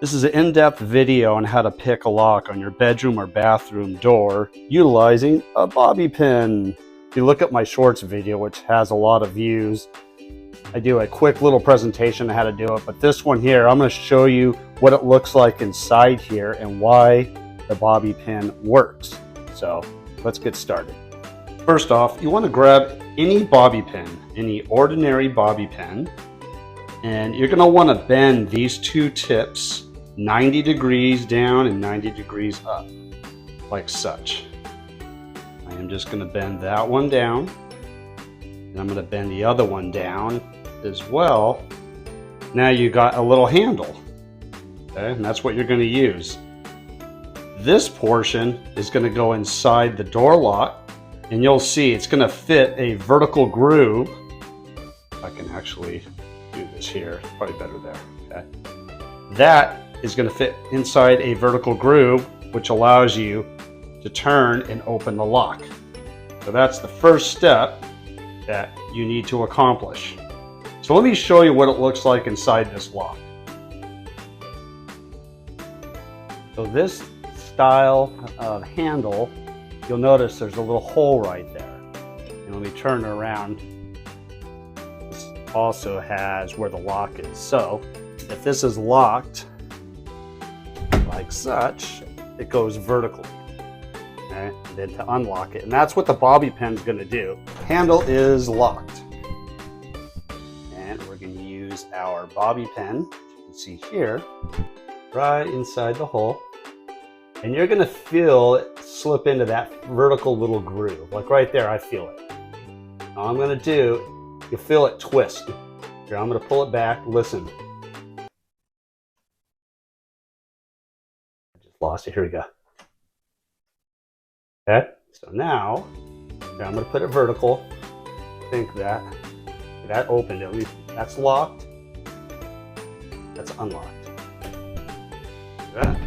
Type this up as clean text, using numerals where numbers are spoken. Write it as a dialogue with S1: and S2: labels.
S1: This is an in-depth video on how to pick a lock on your bedroom or bathroom door utilizing a bobby pin. If you look at my shorts video, which has a lot of views, I do a quick little presentation on how to do it, but this one here, I'm going to show you what it looks like inside here and why the bobby pin works. So let's get started. First off, you want to grab any bobby pin, any ordinary bobby pin, and you're going to want to bend these two tips 90 degrees down and 90 degrees up, like such. I am just going to bend that one down, and I'm going to bend the other one down as well. Now you got a little handle, okay, and that's what you're going to use. This portion is going to go inside the door lock, and you'll see it's going to fit a vertical groove. I can actually do this here, probably better there. Okay, that is going to fit inside a vertical groove, which allows you to turn and open the lock. So that's the first step that you need to accomplish. So let me show you what it looks like inside this lock. So this style of handle, you'll notice there's a little hole right there. And let me turn it around. This also has where the lock is. So if this is locked like such, it goes vertically. Okay? And then to unlock it, and that's what the bobby pin is going to do. Handle is locked, and we're going to use our bobby pin. You can see here, right inside the hole, and you're going to feel it slip into that vertical little groove, like right there. I feel it. All I'm going to do, you feel it twist. Here, I'm going to pull it back. Listen. Lost it. Here we go. Okay, so now I'm going to put it vertical. Think that opened at least. That's locked. That's unlocked. See that?